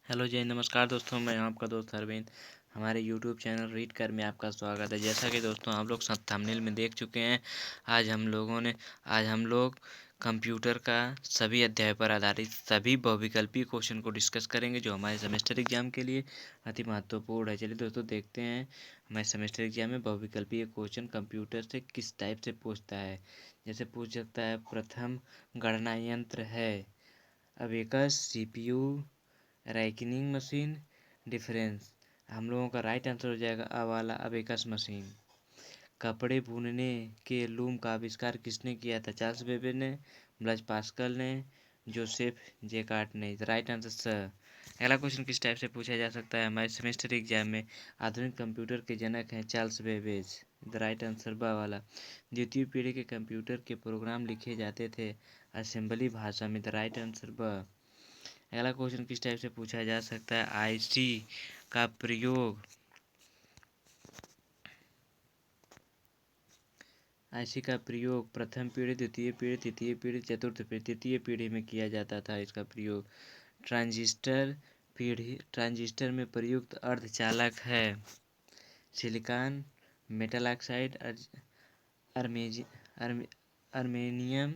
Hello जय नमस्कार दोस्तों, मैं आपका दोस्त अरविंद। हमारे यूट्यूब चैनल रीड कर में आपका स्वागत है। जैसा कि दोस्तों आप लोग सब थंबनेल में देख चुके हैं, आज हम लोग कंप्यूटर का सभी अध्याय पर आधारित सभी बहुविकल्पीय क्वेश्चन को डिस्कस करेंगे, जो हमारे सेमेस्टर एग्जाम के लिए अति महत्वपूर्ण है। चलिए दोस्तों देखते हैं हमारे सेमेस्टर एग्जाम में बहुविकल्पीय क्वेश्चन कंप्यूटर से किस टाइप से पूछता है। जैसे पूछ सकता है, प्रथम गणना यंत्र है abacus, CPU, reckoning machine, difference. हम लोगों का राइट आंसर हो जाएगा अ वाला, अबेकस मशीन। कपड़े बुनने के लूम का आविष्कार किसने किया था? चार्ल्स बेबे ने, ब्लाज पास्कल ने, जोसेफ जेकार्ट ने। Right answer sir. अगला क्वेश्चन किस टाइप से पूछा जा सकता है हमारे सेमेस्टर एग्जाम में? आधुनिक कंप्यूटर के जनक हैं Charles Babbage. The right answer बा वाला। द्वितीय पीढ़ी के कंप्यूटर के प्रोग्राम लिखे जाते थे असेंबली भाषा में। द राइट आंसर ब। अगला क्वेश्चन किस टाइप से पूछा जा सकता है? आईसी का प्रयोग प्रथम पीढ़ी, द्वितीय पीढ़ी, तृतीय पीढ़ी, चतुर्थ पीढ़ी, तृतीय पीढ़ी में किया जाता था इसका प्रयोग। ट्रांजिस्टर में प्रयुक्त अर्धचालक है सिलिकॉन, मेटल ऑक्साइड, अर्मेजी अर्मेनियम।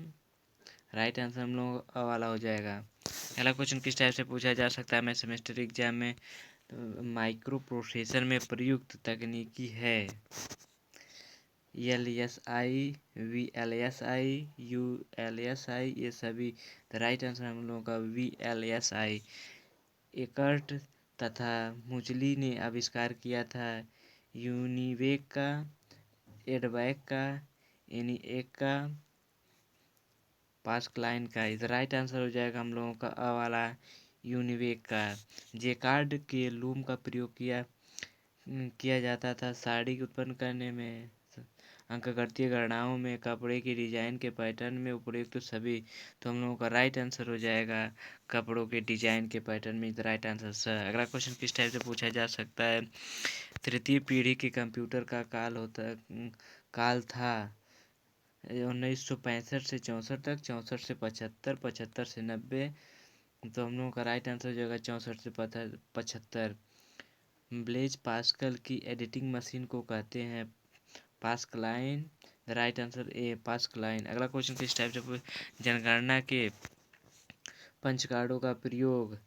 राइट आंसर हम लोग अ वाला हो जाएगा। अगला क्वेश्चन किस टाइप से पूछा जा सकता है हमें सेमेस्टर एग्जाम में? माइक्रो प्रोसेसर में प्रयुक्त तकनीकी है LSI, VLSI, ULSI, ये सभी। राइट आंसर हम लोगों का VLSI। एकर्ट तथा मुचली ने आविष्कार किया था यूनिवेक का, एडवैक का, एनिएक का, पास्कलाइन का। इधर राइट आंसर हो जाएगा हम लोगों का अ वाला, यूनिवेक का। जेकार्ड के लूम का प्रयोग किया जाता था साड़ी उत्पन्न करने में, अंकगणितीय गणनाओं में, कपड़े की डिजाइन के पैटर्न में उपयुक्त सभी। तो हम लोगों का राइट आंसर हो जाएगा कपड़ों के डिजाइन के पैटर्न में। Right answer sir. अगला क्वेश्चन किस टाइप से पूछा जा सकता है? तृतीय पीढ़ी के कंप्यूटर का काल था 1965 से 64 तक, 64 से 75, 75 से 90। तो हम लोगों का राइट आंसर हो जाएगा 64 से 75। ब्लेज पास्कल की एडिटिंग मशीन को कहते हैं Pascaline. The right answer A, Pascaline. अगला क्वेश्चन किस टाइप से जनगणना के पंचकार्डों का प्रयोग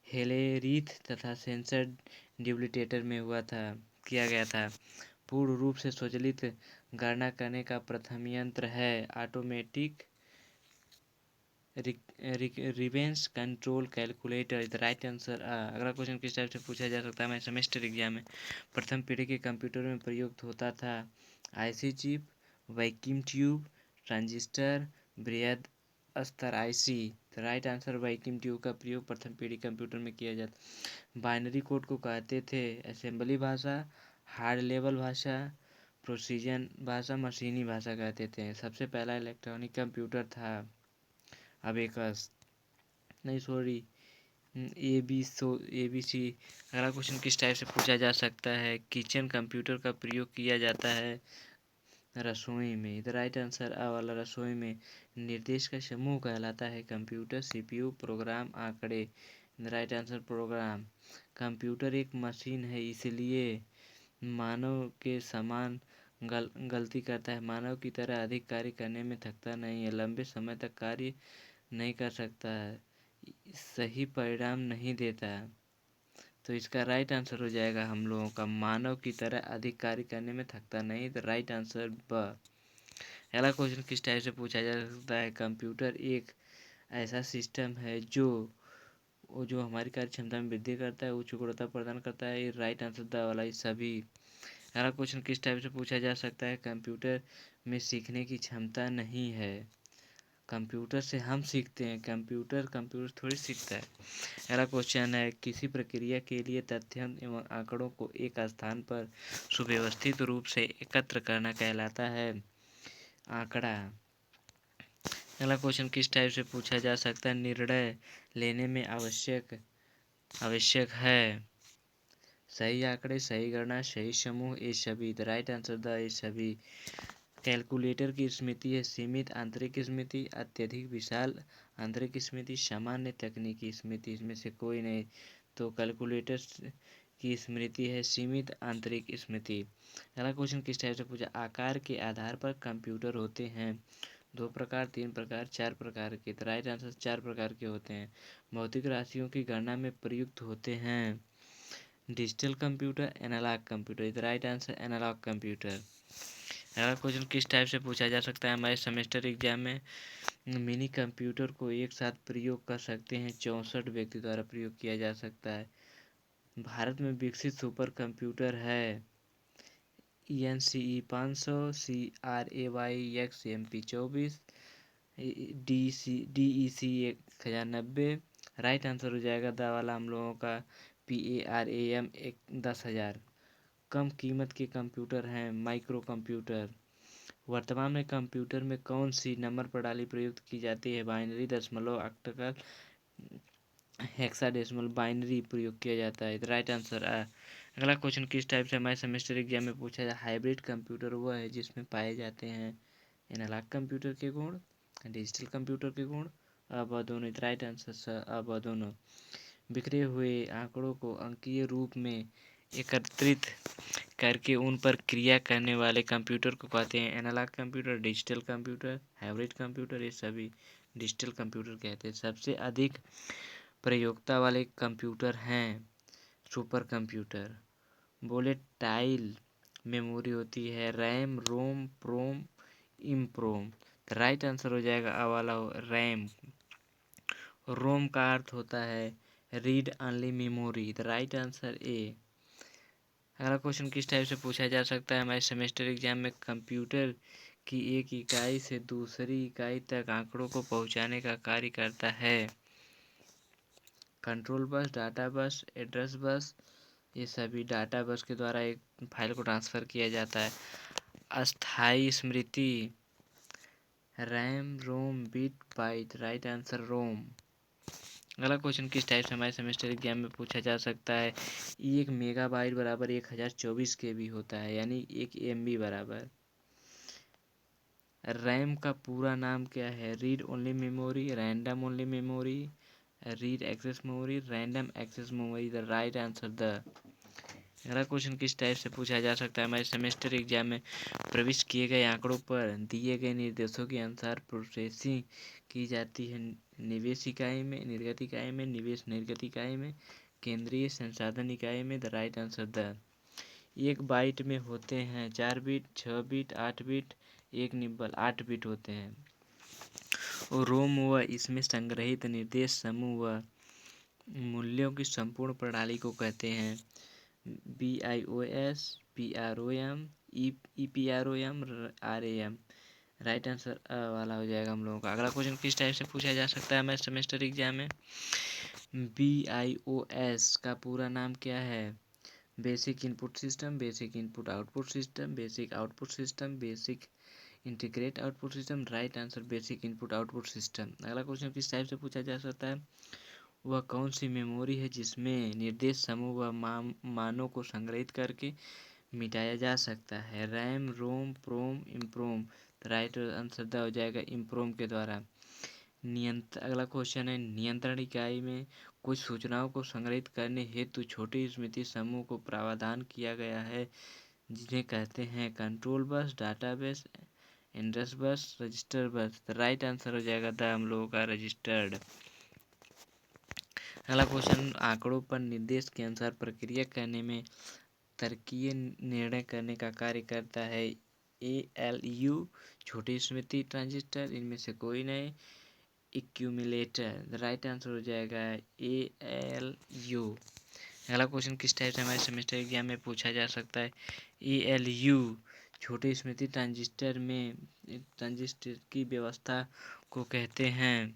हेलेरीथ तथा सेंसर ड्यूप्लिकेटर में किया गया था। पूर्ण रूप से स्वचालित गणना करने का प्रथम यंत्र है ऑटोमेटिक रिवेंस control calculator. The right answer. अगला क्वेश्चन किस टाइप से पूछा जा सकता है हमारे सेमेस्टर एग्जाम में? प्रथम पीढ़ी के कंप्यूटर में प्रयुक्त होता था IC chip, vacuum tube, transistor, बृहद स्तर IC. The right answer, vacuum tube का प्रयोग प्रथम पीढ़ी कंप्यूटर में किया जाता। बाइनरी कोड को कहते थे असेंबली भाषा, हार्ड लेवल भाषा, प्रोसीजन भाषा, मशीनी भाषा कहते थे। सबसे पहला इलेक्ट्रॉनिक कंप्यूटर था अबेकस, नहीं सॉरी, ABC। अगला क्वेश्चन किस टाइप से पूछा जा सकता है? किचन कंप्यूटर का प्रयोग किया जाता है रसोई में। द राइट आंसर आ वाला, रसोई में। निर्देश का समूह कहलाता है कंप्यूटर, CPU, प्रोग्राम, आंकड़े। The right answer, program. Computer एक मशीन है, इसलिए मानव के समान गलती करता है। मानव की तरह अधिक कार्य करने में थकता नहीं है, लंबे समय तक कार्य नहीं कर सकता है, सही परिणाम नहीं देता। तो इसका राइट आंसर हो जाएगा हम लोगों का मानव की तरह अधिक कार्य करने में थकता नहीं। तो राइट आंसर ब। अगला क्वेश्चन किस टाइप से पूछा जा सकता है? कंप्यूटर एक ऐसा सिस्टम है जो हमारी कार्य क्षमता में वृद्धि करता है, उच्च गुणवत्ता प्रदान करता है। ये राइट आंसर द वाला, ये सभी। अगला क्वेश्चन किस टाइप से पूछा जा सकता है? कंप्यूटर में सीखने की क्षमता नहीं है। कंप्यूटर से हम सीखते हैं, कंप्यूटर थोड़ी सीखता है। अगला क्वेश्चन है, किसी प्रक्रिया के लिए तथ्यों एवं आंकड़ों को एक स्थान पर सुव्यवस्थित रूप से एकत्र करना कहलाता है आंकड़ा। अगला क्वेश्चन किस टाइप से पूछा जा सकता है? निर्णय लेने में आवश्यक है सही आंकड़े, सही गणना, सही समूह, ये सभी। द राइट आंसर द, ये सभी। कैलकुलेटर की स्मृति है सीमित आंतरिक स्मृति, अत्यधिक विशाल आंतरिक स्मृति, सामान्य तकनीकी स्मृति। इसमें से कोई नहीं। तो कैलकुलेटर की स्मृति है सीमित आंतरिक स्मृति। अगला क्वेश्चन किस टाइप से पूछा, आकार के आधार पर कंप्यूटर होते हैं 2 प्रकार, 3 प्रकार, 4 प्रकार के। तो राइट आंसर 4 प्रकार के होते हैं। भौतिक राशियों की गणना में प्रयुक्त होते हैं डिजिटल कंप्यूटर, एनालॉग कंप्यूटर। इधर राइट आंसर एनालॉग कंप्यूटर। अगला क्वेश्चन किस टाइप से पूछा जा सकता है हमारे सेमेस्टर एग्जाम में, मिनी कंप्यूटर को एक साथ प्रयोग कर सकते हैं 64 व्यक्ति द्वारा प्रयोग किया जा सकता है। भारत में विकसित सुपर कंप्यूटर है ENCE 500, CRAY XMP 24, DEC 1090। Right answer हो जाएगा द वाला हम लोगों का PARAM 10,000। कम कीमत के कंप्यूटर हैं माइक्रो कंप्यूटर। वर्तमान में कंप्यूटर में कौन सी नंबर प्रणाली प्रयुक्त की जाती है, बाइनरी, दशमलव, ऑक्टल, हेक्साडेसिमल बाइनरी प्रयोग किया जाता है। राइट आंसर अगला क्वेश्चन किस टाइप से हमारे सेमेस्टर एग्जाम में पूछा जाए, हाइब्रिड कंप्यूटर वह है जिसमें पाए जाते हैं एनालॉग कंप्यूटर के गुण, डिजिटल कंप्यूटर के गुण, अब दोनों। राइट आंसर अब दोनों। बिखरे हुए आंकड़ों को अंकीय रूप में एकत्रित करके उन पर क्रिया करने वाले कंप्यूटर को कहते हैं analog computer, digital computer, hybrid computer. ये सभी डिजिटल कंप्यूटर कहते हैं। सबसे अधिक प्रयोक्ता वाले कंप्यूटर हैं सुपर कंप्यूटर। वोलेटाइल मेमोरी होती है RAM, ROM, PROM, EPROM. Right answer हो जाएगा आ वाला रैम। रोम का अर्थ होता है read only memory. The right answer A. अगला क्वेश्चन किस टाइप से पूछा जा सकता है हमारे सेमेस्टर एग्जाम में, कंप्यूटर की एक इकाई से दूसरी इकाई तक आंकड़ों को पहुंचाने का कार्य करता है कंट्रोल बस, डाटा बस, एड्रेस बस। ये सभी डाटा बस के द्वारा एक फाइल को ट्रांसफ़र किया जाता है। अस्थायी स्मृति रैम, रोम, बिट, बाइट। राइट आंसर रोम। अगला क्वेश्चन किस टाइप से हमारे सेमेस्टर एग्जाम में पूछा जा सकता है, 1 मेगाबाइट बराबर 1024 KB होता है, यानी 1 MB बराबर। रैम का पूरा नाम क्या है, read only memory, random only memory, read access memory, random access memory. The right answer D. अगला क्वेश्चन किस टाइप से पूछा जा सकता है हमारे सेमेस्टर एग्जाम में, प्रविष्ट किए गए आंकड़ों पर दिए गए निर्देशों के अनुसार प्रोसेसिंग की जाती है निवेश इकाई में, निर्गत इकाई में, निवेश निर्गत इकाई में, केंद्रीय संसाधन इकाई में। The right answer D. 1 byte में होते हैं 4 bit, 6 bit, 8 bit, 1 nibble 8 bit होते हैं। और रोम व इसमें संग्रहित निर्देश समूह व मूल्यों की संपूर्ण प्रणाली को कहते हैं BIOS, PROM, EPROM, RAM। Right answer वाला हो जाएगा हम लोगों का। अगला क्वेश्चन किस टाइप से पूछा जा सकता है हमारे सेमेस्टर एग्जाम में, BIOS का पूरा नाम क्या है, basic input system, basic input output system, basic output system, basic integrate output system. Right answer basic input output system. अगला क्वेश्चन किस टाइप से पूछा जा सकता है, वह कौन सी मेमोरी है जिसमें निर्देश समूह व मानों को संग्रहित करके मिटाया जा सकता है, RAM, ROM, PROM, EPROM. Right answer द हो जाएगा इम्प्रोम के द्वारा। अगला क्वेश्चन है, नियंत्रण इकाई में कुछ सूचनाओं को संग्रहित करने हेतु छोटी स्मृति समूह को प्रावधान किया गया है जिन्हें कहते हैं control bus, data base, address bus, register बस। राइट आंसर हो जाएगा द हम लोगों का रजिस्टर्ड। अगला क्वेश्चन, आंकड़ों पर निर्देश के अनुसार प्रक्रिया करने में तार्किक निर्णय करने का कार्य करता है ALU, छोटी स्मृति ट्रांजिस्टर, इनमें से कोई नहीं, एक्यूमुलेटर। राइट आंसर हो जाएगा ALU। अगला क्वेश्चन किस टाइप से हमारे सेमेस्टर एग्जाम में पूछा जा सकता है, ALU छोटी स्मृति ट्रांजिस्टर में ट्रांजिस्टर की व्यवस्था को कहते हैं।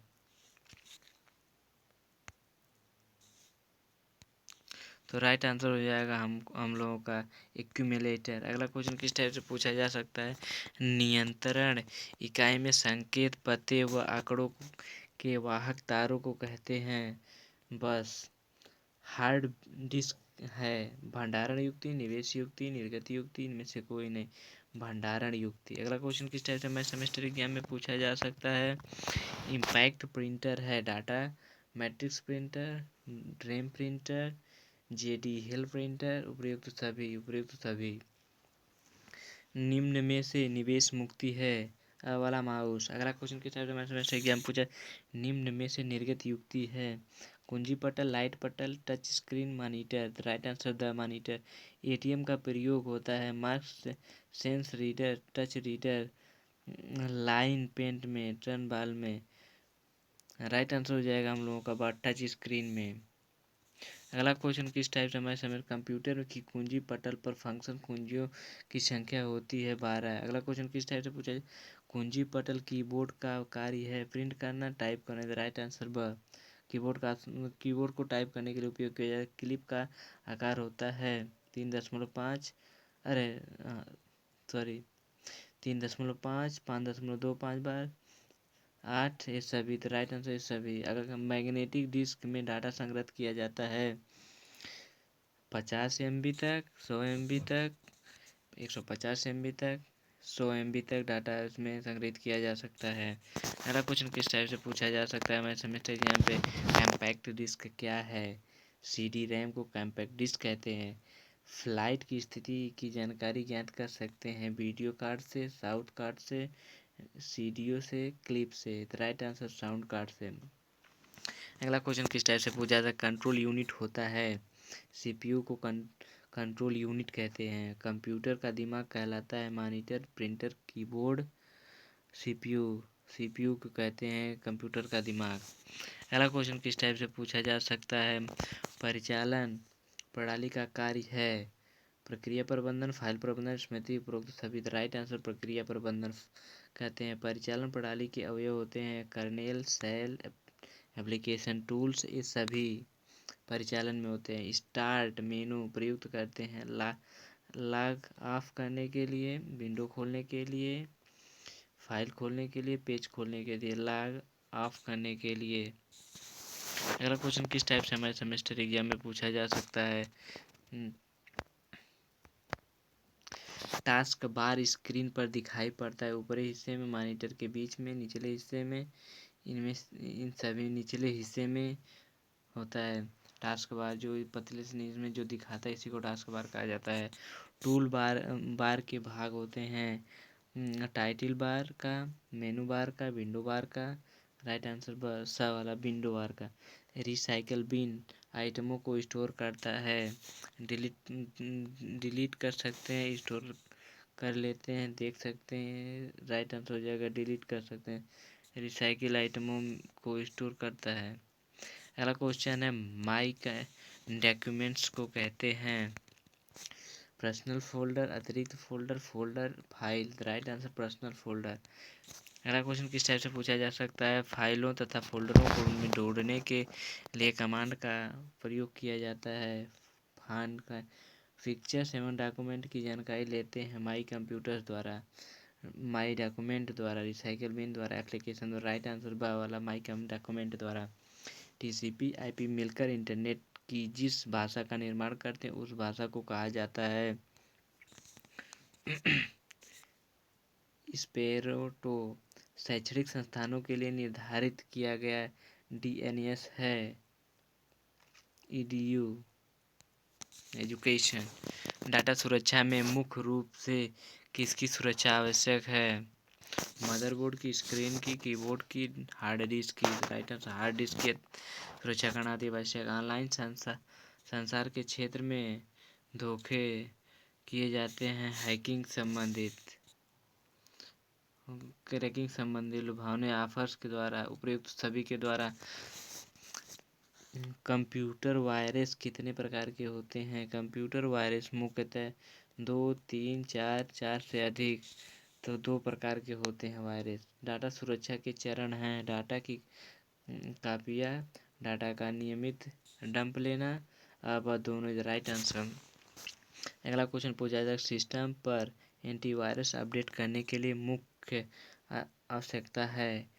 तो राइट आंसर हो जाएगा हम लोगों का एक्यूमुलेटर। अगला क्वेश्चन किस टाइप से पूछा जा सकता है, नियंत्रण इकाई में संकेत पते व आंकड़ों के वाहक तारों को कहते हैं बस। हार्ड डिस्क है भंडारण युक्ति, निवेश युक्ति, निर्गत युक्ति, इनमें से कोई नहीं, भंडारण युक्ति। अगला क्वेश्चन किस टाइप से हमारे सेमेस्टर एग्जाम में पूछा जा सकता है, इम्पैक्ट प्रिंटर है data matrix printer, drum printer, जेडी हिल प्रिंटर, उपयुक्त सभी। निम्न में से निवेश मुक्ति है वाला माउस। अगला क्वेश्चन किस टाइप से हमारे सेमेस्टर एग्जाम पूछा, निम्न में से निर्गत युक्ति है। कुंजी पटल, लाइट पटल, touch screen monitor. The right answer D monitor. ATM का प्रयोग होता है marks sense reader, touch reader, line paint में, टर्न बाल में। राइट आंसर हो जाएगा हम लोगों का बात टच स्क्रीन में। अगला क्वेश्चन किस टाइप से हमारे समय कंप्यूटर की कुंजी पटल पर फंक्शन कुंजियों की संख्या होती है 12। अगला क्वेश्चन किस टाइप से पूछा जाए, कुंजी पटल कीबोर्ड का कार्य है प्रिंट करना, टाइप करना। द राइट आंसर ब। कीबोर्ड को टाइप करने के लिए उपयोग किया जाए। क्लिप का आकार होता है 3.5, अरे सॉरी 3.5, 5.25 बार 8, ये सभी। तो राइट आंसर ये सभी। अगर मैग्नेटिक डिस्क में डाटा संग्रहित किया जाता है 50 MB तक, 100 MB तक, 150 MB तक, 100 MB तक डाटा उसमें संग्रहित किया जा सकता है। अगला क्वेश्चन किस टाइप से पूछा जा सकता है हमारे सेमेस्टर एग्जाम पे, कॉम्पैक्ट डिस्क क्या है। सीडी रैम को कॉम्पैक्ट डिस्क कहते हैं। फ्लाइट की स्थिति की जानकारी ज्ञात कर सकते हैं वीडियो कार्ड से, साउंड कार्ड से, सीडीओ से, क्लिप से। राइट आंसर साउंड कार्ड से। अगला क्वेश्चन किस टाइप से पूछा था, कंट्रोल यूनिट होता है। सीपीयू को कंट्रोल यूनिट कहते हैं। कंप्यूटर का दिमाग कहलाता है monitor, printer, keyboard. CPU CPU को कहते हैं कंप्यूटर का दिमाग। अगला क्वेश्चन किस टाइप से पूछा जा सकता है, परिचालन प्रणाली का कार्य है। प्रक्रिया प्रबंधन, फाइल प्रबंधन, स्मृति, उपरोक्त सभी। राइट आंसर प्रक्रिया प्रबंधन कहते हैं। परिचालन प्रणाली के अवयव होते हैं कर्नेल, सेल, एप्लीकेशन, टूल्स, ये सभी परिचालन में होते हैं। स्टार्ट मेनू प्रयुक्त करते हैं लॉग ऑफ करने के लिए, विंडो खोलने के लिए, फाइल खोलने के लिए, पेज खोलने के लिए, लॉग ऑफ करने के लिए। अगला क्वेश्चन किस टाइप से हमारे सेमेस्टर एग्जाम में पूछा जा सकता है, टास्क बार स्क्रीन पर दिखाई पड़ता है ऊपरी हिस्से में, मॉनिटर के बीच में, निचले हिस्से में, इन सभी निचले हिस्से में होता है। टास्क बार जो पतले से नीचे में जो दिखाता है इसी को टास्क बार कहा जाता है। टूल बार के भाग होते हैं टाइटल बार का, मेनू बार का, विंडो बार का। राइट आंसर सा वाला विंडो बार का। रिसाइकल बिन आइटमों को स्टोर करता है। डिलीट कर सकते हैं, स्टोर कर लेते हैं, देख सकते हैं। राइट आंसर हो जाएगा डिलीट कर सकते हैं। रिसाइकिल आइटमों को स्टोर करता है। अगला क्वेश्चन है, माई का डॉक्यूमेंट्स को कहते हैं पर्सनल फोल्डर, अतिरिक्त folder, folder, file. Right answer personal folder. अगला क्वेश्चन किस टाइप से पूछा जा सकता है, फाइलों तथा फोल्डरों को उनमें जोड़ने के लिए कमांड का प्रयोग किया जाता है। फाइंड का पिक्चर्स एवं डॉक्यूमेंट की जानकारी लेते हैं माई कंप्यूटर्स द्वारा, माई डॉक्यूमेंट द्वारा, रिसाइकिल बिन द्वारा, एप्लीकेशन द्वारा। राइट आंसर बा वाला माई डॉक्यूमेंट द्वारा। टीसीपी आईपी मिलकर इंटरनेट की जिस भाषा का निर्माण करते हैं उस भाषा को कहा जाता है स्पेरोटो। शैक्षणिक संस्थानों के लिए निर्धारित किया गया डीएनएस है ईडीयू एजुकेशन। डाटा सुरक्षा में मुख्य रूप से किसकी सुरक्षा आवश्यक है, मदरबोर्ड की, स्क्रीन की, कीबोर्ड की, हार्ड डिस्क की। राइट आंसर हार्ड डिस्क की सुरक्षा करना अति आवश्यक। ऑनलाइन संसार के क्षेत्र में धोखे किए जाते हैं क्रैकिंग संबंधी लुभावने ऑफर्स के द्वारा, उपयुक्त सभी के द्वारा। कंप्यूटर वायरस कितने प्रकार के होते हैं, कंप्यूटर वायरस मुख्यतः 2, 3, 4, 4 से अधिक, तो 2 प्रकार के होते हैं वायरस। डाटा सुरक्षा के चरण हैं, डाटा की कापियाँ, डाटा का नियमित डंप लेना, अब दोनों। Right answer. अगला क्वेश्चन पूछा जाएगा, सिस्टम पर एंटीवायरस अपडेट करने के लिए मुख्य आवश्यकता है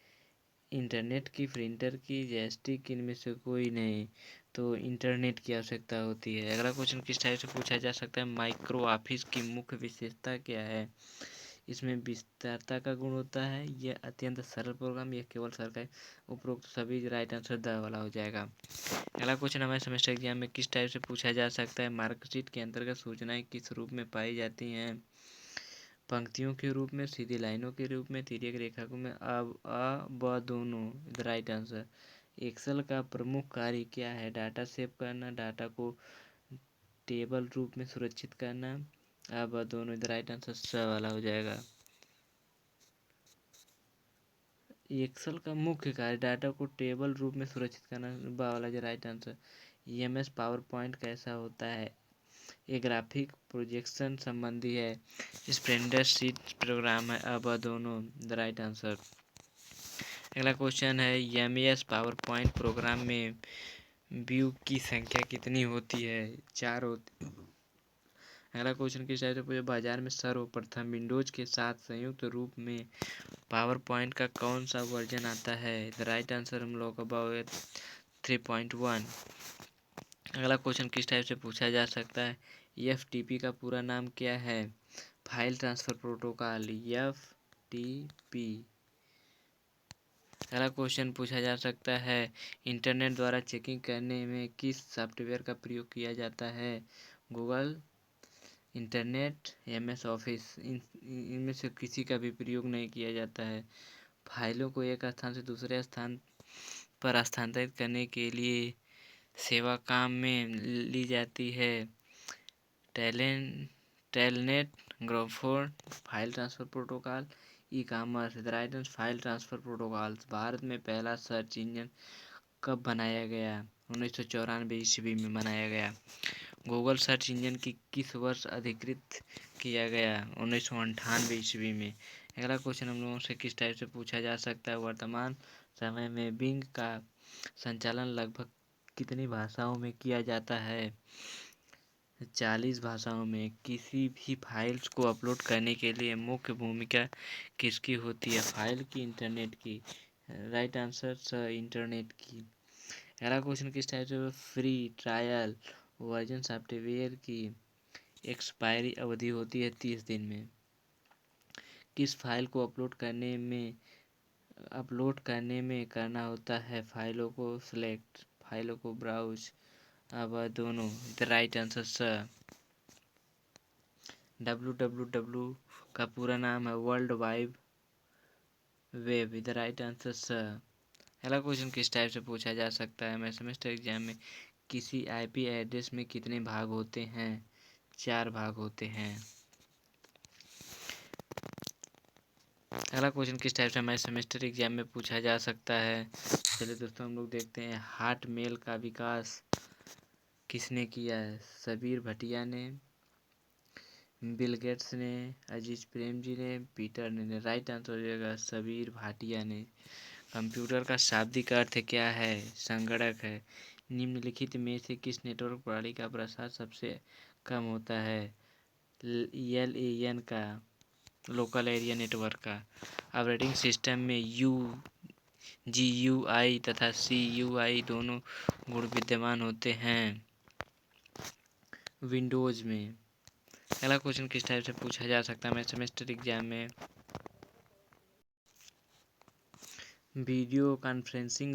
इंटरनेट की, प्रिंटर की, जॉयस्टिक, इनमें से कोई नहीं, तो इंटरनेट की आवश्यकता होती है। अगला क्वेश्चन किस टाइप से पूछा जा सकता है, माइक्रो ऑफिस की मुख्य विशेषता क्या है। इसमें विस्तारता का गुण होता है। यह अत्यंत सरल प्रोग्राम, यह केवल सरल। उपरोक्त सभी राइट आंसर द वाला हो जाएगा। अगला क्वेश्चन हमारे सेमेस्टर एग्जाम में किस टाइप से पूछा जा सकता है? मार्कशीट के अंतर्गत सूचनाएं किस रूप में पाई जाती हैं? पंक्तियों के रूप में, सीधी लाइनों के रूप में, तिर्यक रेखा में, अब अ ब दोनों द राइट आंसर। एक्सेल का प्रमुख कार्य क्या है? डाटा सेव करना, डाटा को टेबल रूप में सुरक्षित करना। अब दोनों द राइट आंसर स वाला हो जाएगा। एक्सेल का मुख्य कार्य डाटा को टेबल रूप में सुरक्षित करना, बा वाला जो right answer. MS power point कैसा होता है? ये ग्राफिक प्रोजेक्शन संबंधी है। स्प्रेडशीट प्रोग्राम है। अब दोनों द राइट आंसर। अगला क्वेश्चन है एमएस पावर पॉइंट प्रोग्राम में व्यू की संख्या कितनी होती है? 4 होती। अगला क्वेश्चन किस टाइप से पूछा? बाजार में सर्वप्रथम विंडोज के साथ संयुक्त रूप में पावर पॉइंट का कौन सा वर्जन आता है? द राइट आंसर हम लोग का 3.1। अगला क्वेश्चन किस टाइप से पूछा जा सकता है? एफटीपी का पूरा नाम क्या है? File transfer protocol, FTP. अगला क्वेश्चन पूछा जा सकता है इंटरनेट द्वारा चेकिंग करने में किस सॉफ्टवेयर का प्रयोग किया जाता है? Google, internet, MS office. इनमें से किसी का भी प्रयोग नहीं किया जाता है। फाइलों को एक स्थान से दूसरे स्थान पर स्थानांतरित करने के लिए सेवा काम में ली जाती है। टेलनेट, ग्राफोन, file transfer protocol, e commerce. The right answer file transfer protocol. भारत में पहला सर्च इंजन कब बनाया गया? 1994 ईस्वी में बनाया गया। गूगल सर्च इंजन की किस वर्ष अधिकृत किया गया? 1998 ईस्वी में। अगला क्वेश्चन हम लोगों से किस टाइप से पूछा जा सकता है? वर्तमान समय में बिंग का संचालन लगभग कितनी भाषाओं में किया जाता है? 40 भाषाओं में। किसी भी फाइल्स को अपलोड करने के लिए मुख्य भूमिका किसकी होती है? फाइल की, इंटरनेट की? राइट आंसर इंटरनेट की। अगला क्वेश्चन किस टाइप से? फ्री ट्रायल वर्जन सॉफ्टवेयर की एक्सपायरी अवधि होती है 30 दिन में। किस फाइल को अपलोड करने में करना होता है? फाइलों को सिलेक्ट, फाइलों को ब्राउज। अब दोनों the right answer sir. www का पूरा नाम है world wide web. The right answer sir. अगला क्वेश्चन किस टाइप से पूछा जा सकता है? मैं सेमेस्टर एग्जाम में किसी आईपी एड्रेस में कितने भाग होते हैं? 4 भाग होते हैं। अगला क्वेश्चन किस टाइप से हमारे सेमेस्टर एग्जाम में पूछा जा सकता है? चलिए दोस्तों हम लोग देखते हैं। हॉटमेल का विकास किसने किया है? सबीर भटिया ने, बिल गेट्स ने, अजीज प्रेम जी ने, पीटर ने। राइट आंसर हो जाएगा सबीर भाटिया ने। कंप्यूटर का शाब्दिक अर्थ क्या है? संगणक है। निम्नलिखित में से किस नेटवर्क प्रणाली का प्रसार सबसे कम होता है? LAN का, लोकल एरिया नेटवर्क का। ऑपरेटिंग सिस्टम में GUI तथा CUI दोनों गुण विद्यमान होते हैं विंडोज में। अगला क्वेश्चन किस टाइप से पूछा जा सकता है? मैं सेमेस्टर एग्जाम में वीडियो कॉन्फ्रेंसिंग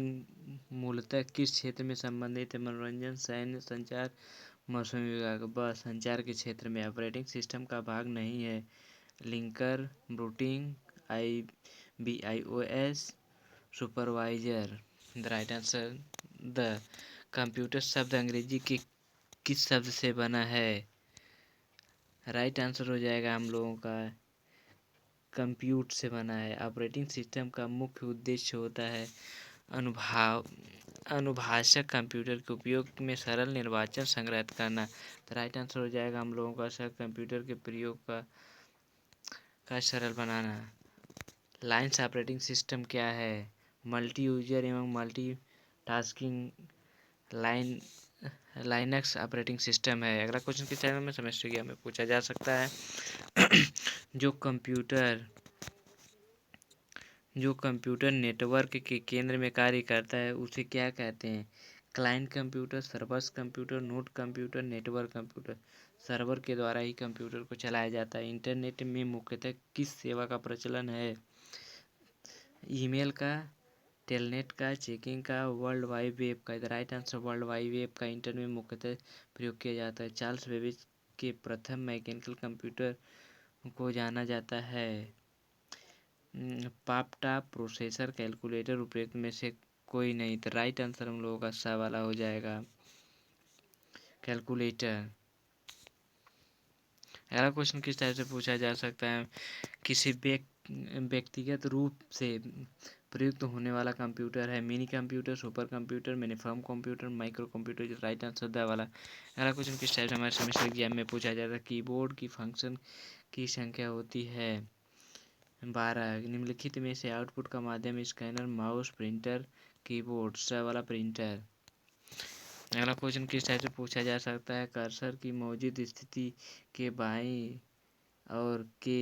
मूलतः किस क्षेत्र में संबंधित है? मनोरंजन, सैन्य, संचार, मौसम विभाग। ब संचार के क्षेत्र में। ऑपरेटिंग सिस्टम का भाग नहीं है। Linker, routing, BIOS, supervisor. The right answer the. Computer शब्द अंग्रेजी के किस शब्द से बना है? राइट आंसर हो जाएगा हम लोगों का कंप्यूट से बना है। ऑपरेटिंग सिस्टम का मुख्य उद्देश्य होता है अनुभाषक कंप्यूटर के उपयोग में सरल निर्वाचन संग्रहित करना। तो राइट आंसर हो जाएगा हम लोगों का सर कंप्यूटर के प्रयोग का सरल बनाना। लाइन्स ऑपरेटिंग सिस्टम क्या है? मल्टी यूजर एवं multi tasking Linux operating system है। अगला क्वेश्चन किस टाइप में सेमेस्टर एग्जाम में पूछा जा सकता है? जो कंप्यूटर नेटवर्क के केंद्र में कार्य करता है उसे क्या कहते हैं? Client computer, servers computer, node computer, network computer. Server के द्वारा ही कंप्यूटर को चलाया जाता है। इंटरनेट में मुख्यतः किस सेवा का प्रचलन है? ईमेल का, टेलनेट का, चेकिंग का, वर्ल्ड वाइड वेब का। इधर right answer world wide web का इंटरनेट में मुख्यतः प्रयोग किया जाता है। चार्ल्स बेबेज के प्रथम मैकेनिकल कंप्यूटर को जाना जाता है। पापटा, प्रोसेसर, कैलकुलेटर उपयुक्त में से कोई नहीं। तो राइट आंसर हम लोगों का सा वाला हो जाएगा, कैलकुलेटर। अगला क्वेश्चन किस टाइप से पूछा जा सकता है? किसी व्यक्तिगत रूप से प्रयुक्त होने वाला कंप्यूटर है। Mini computer, super computer, mainframe computer, micro computer. जो राइट आंसर द वाला। अगला क्वेश्चन किस टाइप से हमारे सेमेस्टर एग्जाम में पूछा जाता है? कीबोर्ड की फंक्शन की संख्या होती है 12। निम्नलिखित में से आउटपुट का माध्यम स्कैनर, माउस, प्रिंटर, कीबोर्ड। स वाला प्रिंटर। अगला क्वेश्चन किस टाइप से पूछा जा सकता है? कर्सर की मौजूद स्थिति के बाईं और के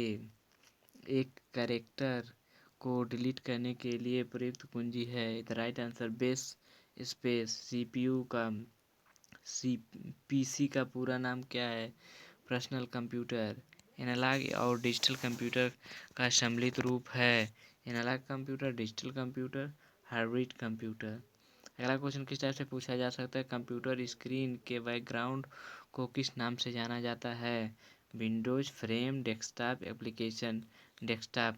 एक कैरेक्टर को डिलीट करने के लिए प्रयुक्त कुंजी है। The right answer base space. CPU का पीसी का पूरा नाम क्या है? Personal computer. एनालॉग और डिजिटल कंप्यूटर का सम्मिलित रूप है। Analog computer, digital computer, hybrid computer. अगला क्वेश्चन किस टाइप से पूछा जा सकता है? कंप्यूटर स्क्रीन के बैकग्राउंड को किस नाम से जाना जाता है? Windows, frame, desktop, application. Desktop.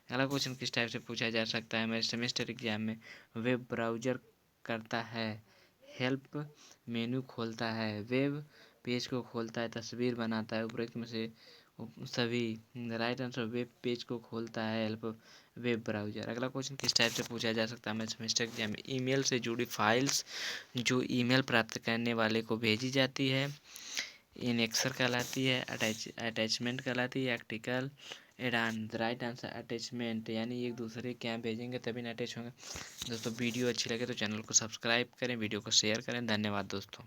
अगला क्वेश्चन किस टाइप से पूछा जा सकता है मेरे सेमेस्टर एग्जाम में? वेब ब्राउजर करता है, हेल्प मेनू खोलता है, वेब पेज को खोलता है, तस्वीर बनाता है। उपरोक्त में से सभी। राइट आंसर वेब पेज को खोलता है, हेल्प वेब ब्राउजर। अगला क्वेश्चन किस टाइप से पूछा जा सकता है मेरे सेमेस्टर एग्जाम में? ईमेल से जुड़ी फाइल्स जो ईमेल प्राप्त करने वाले को भेजी जाती है, इनेक्सर कहलाती है, अटैचमेंट कहलाती है, आर्टिकल, एडान। राइट आंसर अटैचमेंट, यानी एक दूसरे के यहाँ भेजेंगे तभी ना अटैच होंगे। दोस्तों वीडियो अच्छी लगे तो चैनल को सब्सक्राइब करें, वीडियो को शेयर करें। धन्यवाद दोस्तों।